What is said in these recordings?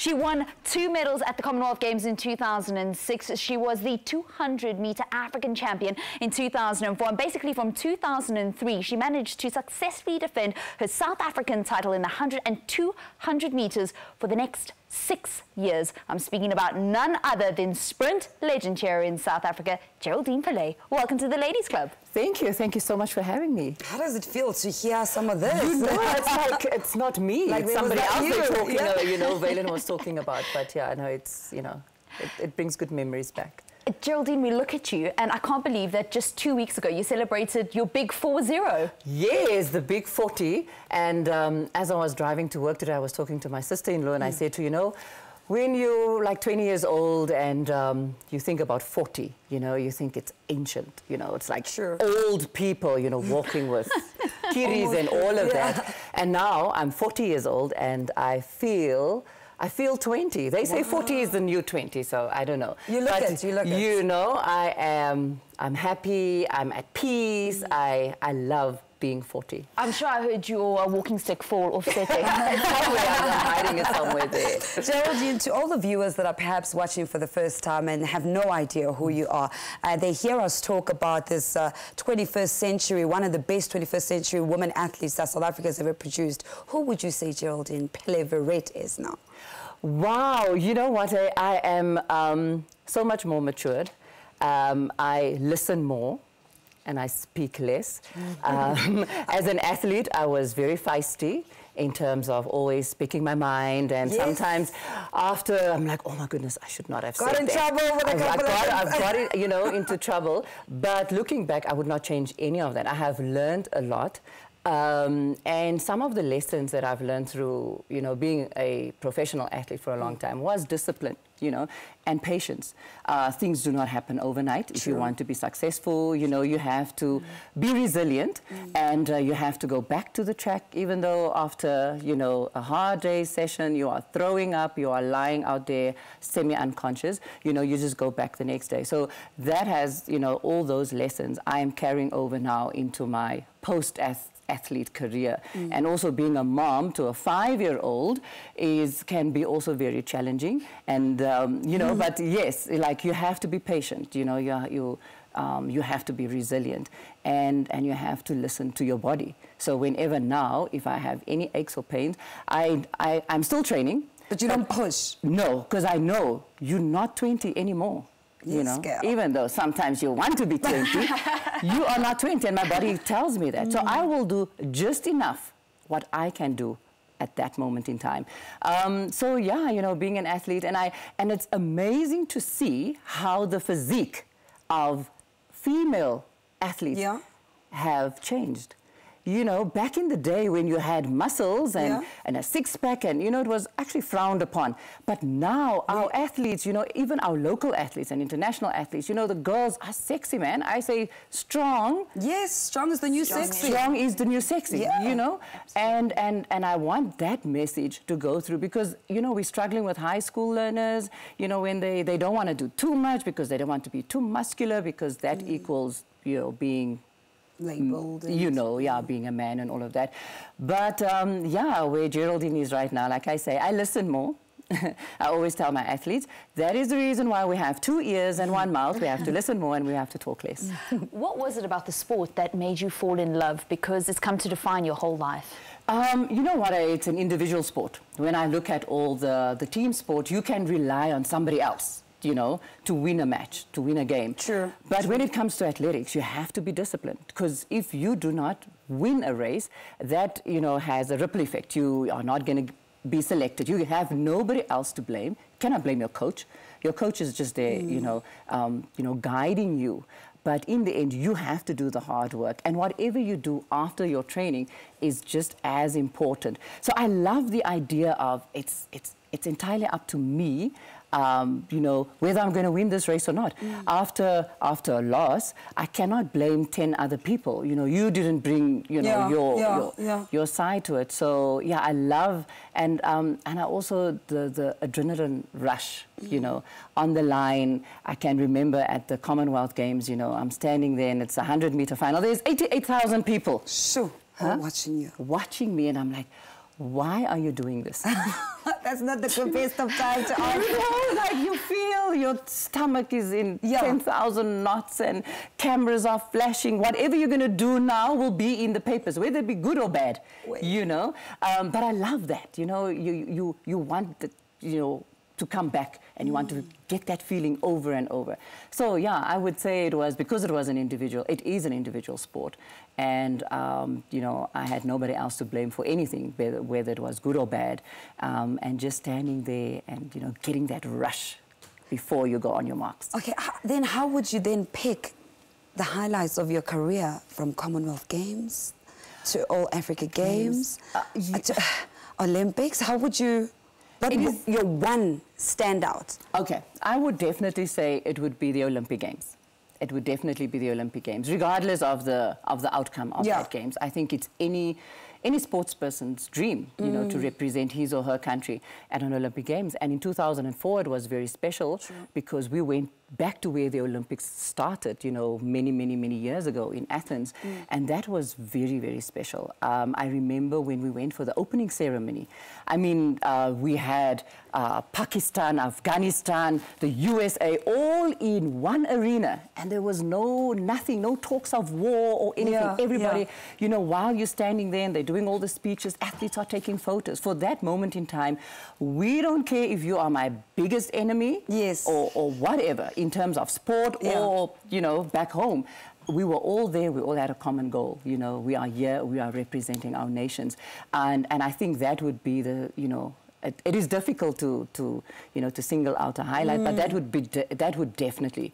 She won 2 medals at the Commonwealth Games in 2006. She was the 200-meter African champion in 2004. And basically from 2003, she managed to successfully defend her South African title in the 100 and 200 meters for the next 6 years. I'm speaking about none other than sprint legend here in South Africa, Geraldine Pillay. Welcome to the Ladies Club. Thank you. Thank you so much for having me. How does it feel to hear some of this? You know, it's like, it's not me. Like it's somebody else they're talking, yeah. you know, Vaylen was talking about. But yeah, I know it's, you know, it brings good memories back. Geraldine, we look at you and I can't believe that just 2 weeks ago you celebrated your big 40. Yes, the big 40. And as I was driving to work today, I was talking to my sister-in-law and I said to her, you know, when you're like 20 years old and you think about 40, you know, you think it's ancient, you know, it's like old people, you know, walking with kiddies and all of that. And now I'm 40 years old and I feel 20. They say 40 is the new 20, so I don't know. You look it, you look it. You know, I'm happy, I'm at peace, I love being 40. I'm sure I heard your walking stick fall off setting. I'm hiding it somewhere there. Geraldine, to all the viewers that are perhaps watching for the first time and have no idea who you are, they hear us talk about this 21st century, one of the best 21st century women athletes that South Africa has ever produced. Who would you say Geraldine Pillay is now? Wow, you know what? I am so much more matured. I listen more and I speak less. As an athlete, I was very feisty in terms of always speaking my mind, and sometimes after I'm like, oh my goodness, I should not have said that. Got in trouble with a couple of things. I've got it, you know, into trouble. But looking back, I would not change any of that. I have learned a lot. And some of the lessons that I've learned through, you know, being a professional athlete for a long time was discipline, you know, and patience. Things do not happen overnight. If you want to be successful, you know, you have to be resilient and you have to go back to the track, even though after, you know, a hard day session, you are throwing up, you are lying out there semi-unconscious, you know, you just go back the next day. So that has, you know, all those lessons I am carrying over now into my post-athlete career. And also being a mom to a 5-year-old can be also very challenging. And you know, but yes, like you have to be patient. You know, you have to be resilient, and you have to listen to your body. So whenever now, if I have any aches or pains, I'm still training. But you don't push. No, because I know you're not 20 anymore. You know, even though sometimes you want to be 20, you are not 20, and my body tells me that. So I will do just enough what I can do at that moment in time. So yeah, you know, being an athlete, and it's amazing to see how the physique of female athletes have changed. You know, back in the day when you had muscles and a six-pack, and, you know, it was actually frowned upon. But now our athletes, you know, even our local athletes and international athletes, you know, the girls are sexy, man. I say strong. Yes, strong is the new sexy. Strong is the new sexy, you know. And I want that message to go through because, you know, we're struggling with high school learners, you know, when they don't want to do too much because they don't want to be too muscular because that equals, you know, being labeled, you know, being a man and all of that. But yeah, where Geraldine is right now, like I say, I listen more. I always tell my athletes, that is the reason why we have 2 ears and 1 mouth. We have to listen more and we have to talk less. What was it about the sport that made you fall in love? Because it's come to define your whole life. You know what, it's an individual sport. When I look at all the team sport, you can rely on somebody else, you know, to win a match, to win a game. True. But when it comes to athletics, you have to be disciplined because if you do not win a race, that, you know, has a ripple effect. You are not going to be selected. You have nobody else to blame. You cannot blame your coach. Your coach is just there, you know, guiding you. But in the end, you have to do the hard work. And whatever you do after your training is just as important. So I love the idea of it's entirely up to me, you know, whether I'm going to win this race or not. After a loss, I cannot blame 10 other people. You know, you didn't bring, you know, your side to it. So yeah, I love, and I also the adrenaline rush. You know, on the line. I can remember at the Commonwealth Games. You know, I'm standing there and it's a 100-meter final. There's 88,000 people. Sure. Watching you. Watching me, and I'm like, why are you doing this? That's not the best of time to ask. You know, like you feel your stomach is in 10,000 knots and cameras are flashing. Whatever you're going to do now will be in the papers, whether it be good or bad, you know. But I love that, you know, you want, you know, to come back and you want to get that feeling over and over. So yeah, I would say it was, because it was an individual, it is an individual sport. And, you know, I had nobody else to blame for anything, whether it was good or bad. And just standing there and, you know, getting that rush before you go on your marks. Okay, then how would you then pick the highlights of your career from Commonwealth Games to All Africa Games to Olympics? How would you... What is your one standout? Okay, I would definitely say it would be the Olympic Games. It would definitely be the Olympic Games, regardless of the outcome of that Games. I think it's any sports person's dream, you know, to represent his or her country at an Olympic Games. And in 2004, it was very special because we went back to where the Olympics started, you know, many years ago in Athens. And that was very, very special. I remember when we went for the opening ceremony. I mean, we had Pakistan, Afghanistan, the USA, all in one arena. And there was nothing, no talks of war or anything. Everybody, you know, while you're standing there and they're doing all the speeches, athletes are taking photos. For that moment in time, we don't care if you are my biggest enemy or whatever, in terms of sport or, you know, back home. We were all there, we all had a common goal, you know, we are here, we are representing our nations. And I think that would be the, you know, it is difficult to you know, to single out a highlight, but that would definitely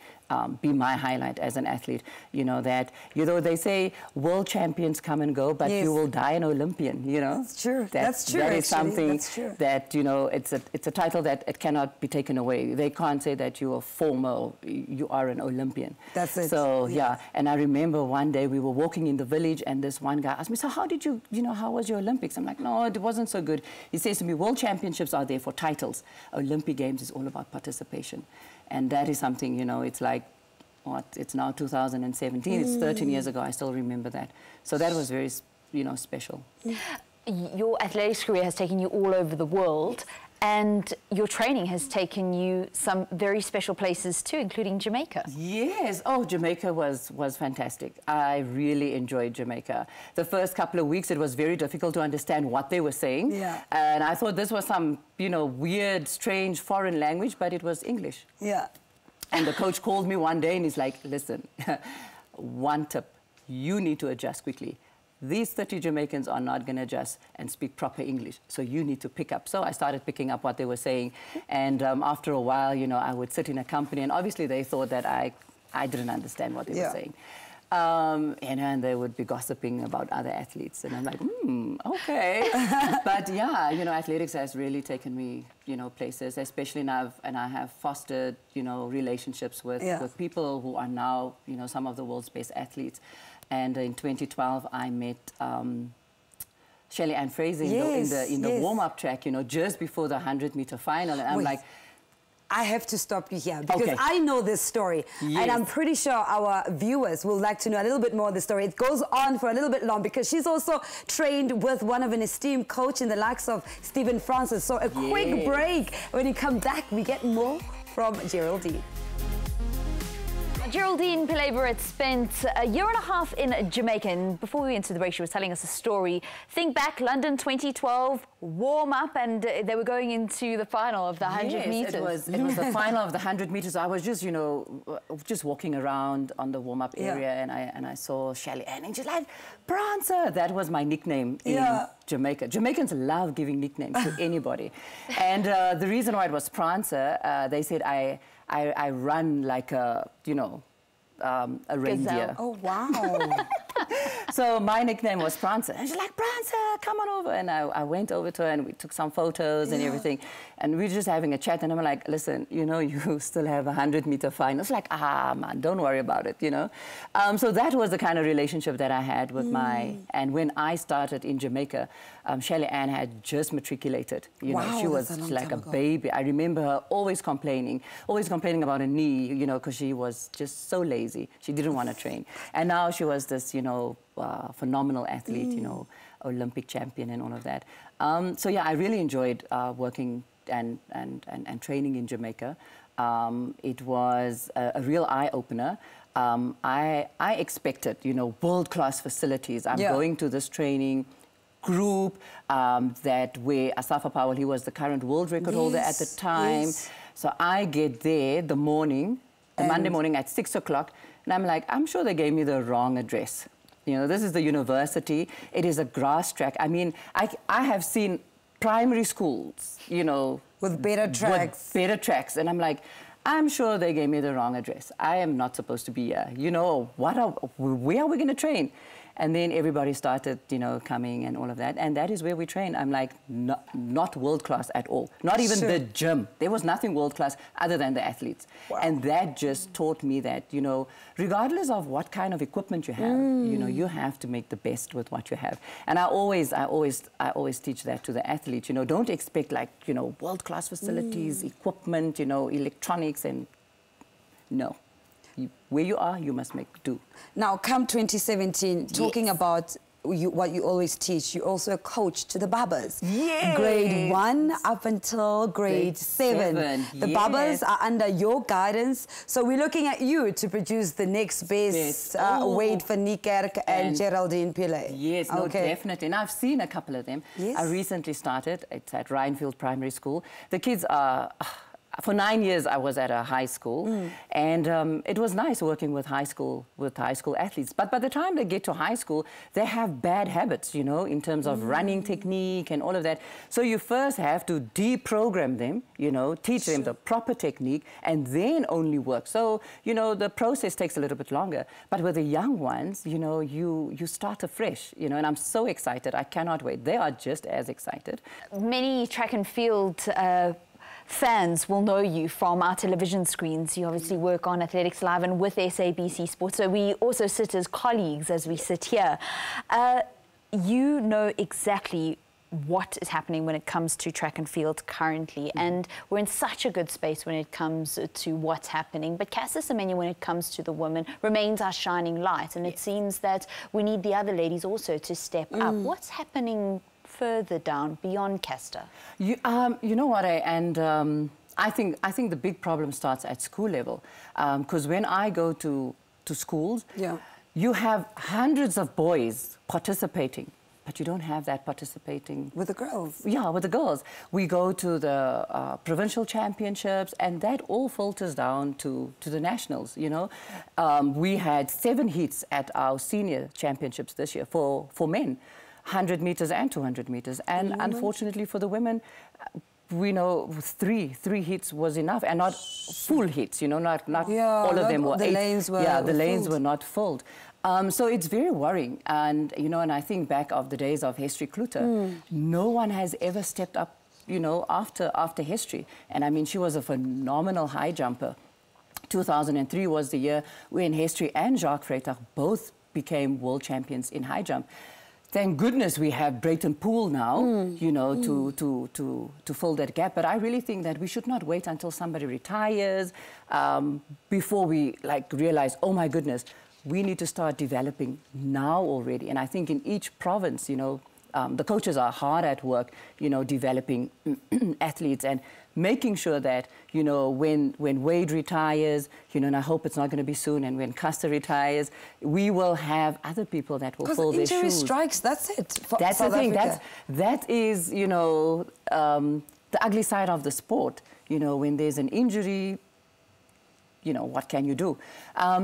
be my highlight as an athlete. You know, that, you know, they say world champions come and go, but you will die an Olympian, you know. That's true. That's true. That is something that, you know, it's a title that it cannot be taken away. They can't say that you are former, you are an Olympian. That's it. So, yeah. And I remember one day we were walking in the village and this one guy asked me, so how did you know, how was your Olympics? I'm like, no, it wasn't so good. He says to me, world championships are there for titles. Olympic Games is all about participation. And that is something, you know, it's like, what, it's now 2017, it's 13 years ago, I still remember that. So that was very, you know, special. Your athletics career has taken you all over the world, and your training has taken you some very special places too, including Jamaica. Yes. Oh, Jamaica was fantastic. I really enjoyed Jamaica. The first couple of weeks, it was very difficult to understand what they were saying. Yeah. And I thought this was some, you know, weird, strange foreign language, but it was English. Yeah. And the coach called me one day and he's like, listen, one tip, you need to adjust quickly. These 30 Jamaicans are not going to adjust and speak proper English, so you need to pick up. So I started picking up what they were saying, and after a while, you know, I would sit in a company, and obviously they thought that I didn't understand what they were saying. And they would be gossiping about other athletes, and I'm like, okay. But yeah, you know, athletics has really taken me, you know, places, especially now, and I have fostered, you know, relationships with people who are now, you know, some of the world's best athletes. And in 2012, I met Shelly Ann Fraser in the warm-up track, you know, just before the 100-meter final. And I'm like, I have to stop you here because I know this story. And I'm pretty sure our viewers will like to know a little bit more of the story. It goes on for a little bit long because she's also trained with one of an esteemed coach in the likes of Stephen Francis. So a quick break. When you come back, we get more from Geraldine. Geraldine Pillay had spent a year and a half in Jamaica, and before we went to the break, she was telling us a story. Think back, London 2012, warm-up, and they were going into the final of the 100 metres. It was the final of the 100 metres. I was just, you know, just walking around on the warm-up area, and I saw Shelly Ann, and she's like, Prancer! That was my nickname in Jamaica. Jamaicans love giving nicknames to anybody. And the reason why it was Prancer, they said I run like a, you know, a reindeer. Oh, wow. So my nickname was Prancer. And she's like, Prancer, come on over. And I went over to her and we took some photos and everything. And we were just having a chat. And I'm like, listen, you know, you still have a 100-meter final. It's like, man, don't worry about it, you know. So that was the kind of relationship that I had with my... And when I started in Jamaica, Shelly Ann had just matriculated. You know, she was like a baby. I remember her always complaining about her knee, you know, because she was just so lazy. She didn't want to train. And now she was this, you know, phenomenal athlete, you know, Olympic champion and all of that. So yeah, I really enjoyed working and training in Jamaica. It was a real eye-opener. I expected, you know, world-class facilities. I'm going to this training group that where Asafa Powell, he was the current world record holder at the time. So I get there the morning, Monday morning at 6 o'clock, and I'm like, I'm sure they gave me the wrong address. You know, this is the university. It is a grass track. I mean, I have seen primary schools, you know, with better tracks. With better tracks. And I'm like, I'm sure they gave me the wrong address. I am not supposed to be here. You know, where are we going to train? And then everybody started, you know, coming and all of that. And that is where we train. I'm like, not world-class at all. Not even the gym. There was nothing world-class other than the athletes. Wow. And that just taught me that, you know, regardless of what kind of equipment you have, you know, you have to make the best with what you have. And I always teach that to the athletes. You know, don't expect, like, you know, world-class facilities, equipment, you know, electronics, and no. Where you are, you must make do. Now, come 2017, talking about what you always teach, you also a coach to the Babas. Yes. Grade 1 up until grade 7. The Babas are under your guidance. So we're looking at you to produce the next best Wade van Niekerk and Geraldine Pillay. Yes, no, definitely. And I've seen a couple of them. Yes. I recently started. It's at Rhinefield Primary School. The kids are... For 9 years, I was at a high school, and it was nice working with high school athletes. But by the time they get to high school, they have bad habits, you know, in terms of running technique and all of that. So you first have to deprogram them, you know, teach them the proper technique, and then only work. So, you know, the process takes a little bit longer. But with the young ones, you know, you start afresh, you know, and I'm so excited. I cannot wait. They are just as excited. Many track and field fans will know you from our television screens. You obviously work on Athletics Live and with SABC Sports, so we also sit as colleagues as we sit here. You know exactly what is happening when it comes to track and field currently, and we're in such a good space when it comes to what's happening. But Caster Semenya, when it comes to the women, remains our shining light, and it seems that we need the other ladies also to step up. What's happening further down beyond Caster? You know what, I think the big problem starts at school level, because when I go to schools, you have hundreds of boys participating, but you don't have that participating with the girls. Yeah, with the girls. We go to the provincial championships, and that all filters down to the nationals. You know, we had 7 heats at our senior championships this year for men. 100 meters and 200 meters. And unfortunately for the women, we know three heats was enough, and not full heats, you know, not all of them were. The lanes were the lanes were not filled. So it's very worrying. And, you know, and I think back of the days of Hestry Kluter, no one has ever stepped up, you know, after Hestry. And I mean, she was a phenomenal high jumper. 2003 was the year when Hestry and Jacques Vrydag both became world champions in high jump. Thank goodness we have Brayton Poole now, you know, to fill that gap. But I really think that we should not wait until somebody retires before we, like, realize, oh, my goodness, we need to start developing now already. And I think in each province, you know, the coaches are hard at work, you know, developing athletes and making sure that, you know, when Wade retires, you know, and I hope it's not going to be soon, and when Caster retires, we will have other people that will fill their shoes. Injury strikes, that's it. That's the thing. That is, you know, the ugly side of the sport. You know, when there's an injury, you know, what can you do?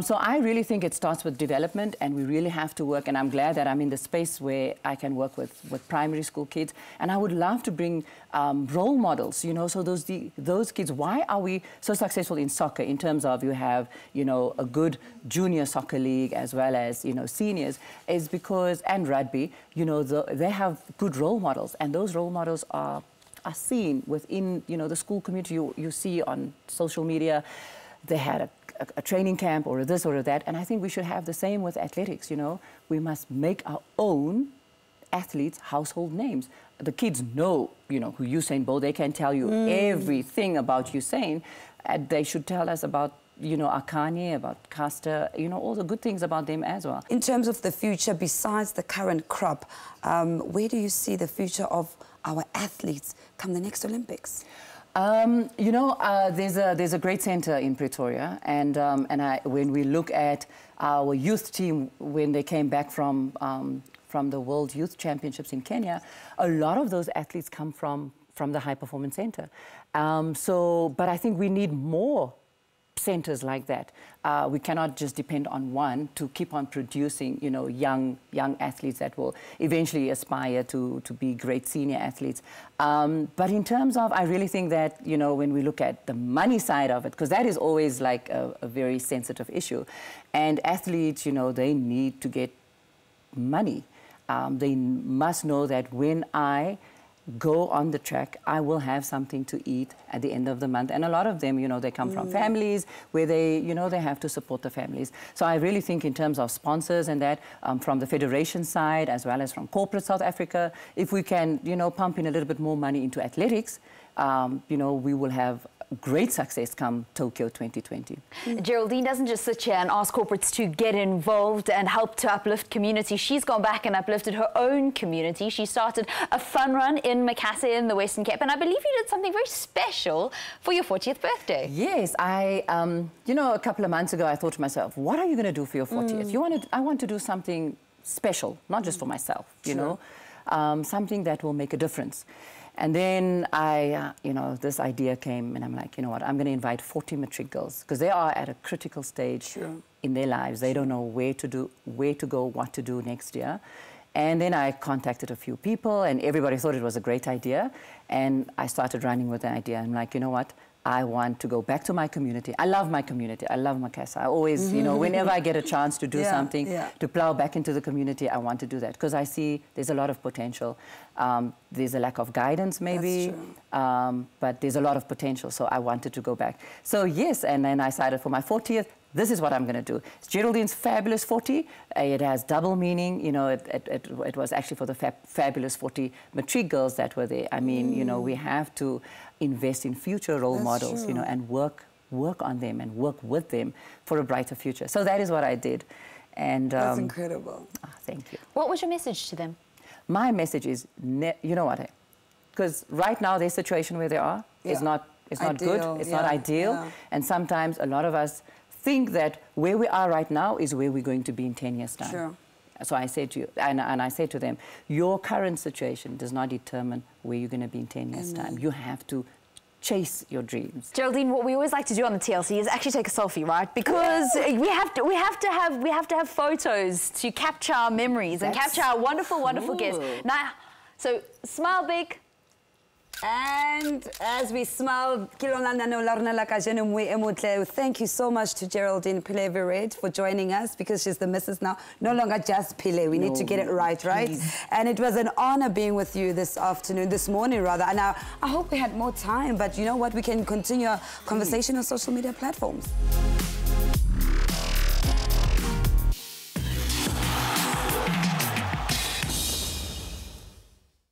So I really think it starts with development, and we really have to work, and I'm glad that I'm in the space where I can work with primary school kids, and I would love to bring role models, you know, so those kids, why are we so successful in soccer in terms of you have, you know, a good junior soccer league as well as, you know, seniors, is because, and rugby, you know, they have good role models, and those role models are seen within, you know, the school community. You see on social media, they had a training camp or this or that, and I think we should have the same with athletics, you know. We must make our own athletes household names. The kids know, you know, who Usain Bolt, they can tell you everything about Usain, and they should tell us about you know, Akane, about Castor, you know, all the good things about them as well. In terms of the future, besides the current crop, where do you see the future of our athletes come the next Olympics? You know, there's a great centre in Pretoria, and when we look at our youth team when they came back from the World Youth Championships in Kenya, a lot of those athletes come from the High Performance Centre. But I think we need more centres like that. We cannot just depend on one to keep on producing, you know, young athletes that will eventually aspire to be great senior athletes. But in terms of, I really think that, you know, when we look at the money side of it, because that is always like a very sensitive issue, and athletes, you know, they need to get money. They must know that when I go on the track, I will have something to eat at the end of the month. And a lot of them, you know, they come from families where they, you know, they have to support the families. So I really think in terms of sponsors and that, from the federation side as well as from corporate South Africa, if we can, you know, pump in a little bit more money into athletics, you know, we will have great success come Tokyo 2020. Geraldine doesn't just sit here and ask corporates to get involved and help to uplift community. She's gone back and uplifted her own community. She started a fun run in Macassar in the Western Cape, and I believe you did something very special for your 40th birthday. Yes, you know, a couple of months ago I thought to myself, what are you going to do for your 40th? I want to do something special, not just for myself, you know, something that will make a difference. And then you know, this idea came, and I'm like, you know what, I'm going to invite 40 matric girls, because they are at a critical stage in their lives. They don't know where to go, what to do next year. And then I contacted a few people, and everybody thought it was a great idea. And I started running with the idea. I'm like, you know what? I want to go back to my community. I love my community. I love Macassar. I always, you know, whenever I get a chance to do something, to plow back into the community, I want to do that, because I see there's a lot of potential. There's a lack of guidance, maybe, but there's a lot of potential, so I wanted to go back. So yes, and then I decided for my 40th, this is what I'm going to do. It's Geraldine's Fabulous 40. It has double meaning. You know, it was actually for the Fabulous 40 matric girls that were there. I mean, you know, we have to invest in future role models, you know, and work on them and work with them for a brighter future. So that is what I did. And that's incredible. Thank you. What was your message to them? My message is, you know what, because right now their situation where they are is not good, it's not ideal, and sometimes a lot of us think that where we are right now is where we're going to be in 10 years' time. So I say to you, and I say to them, your current situation does not determine where you're going to be in 10 years' time. You have to chase your dreams. Geraldine, what we always like to do on the TLC is actually take a selfie, right? Because we have to have photos to capture our memories and capture our wonderful, wonderful guests. Now, so smile big. And as we smile, thank you so much to Geraldine Pillay for joining us, because she's the missus now. No longer just Pillay. We need to get it right? And it was an honor being with you this morning rather. And I hope we had more time, but you know what? We can continue our conversation on social media platforms.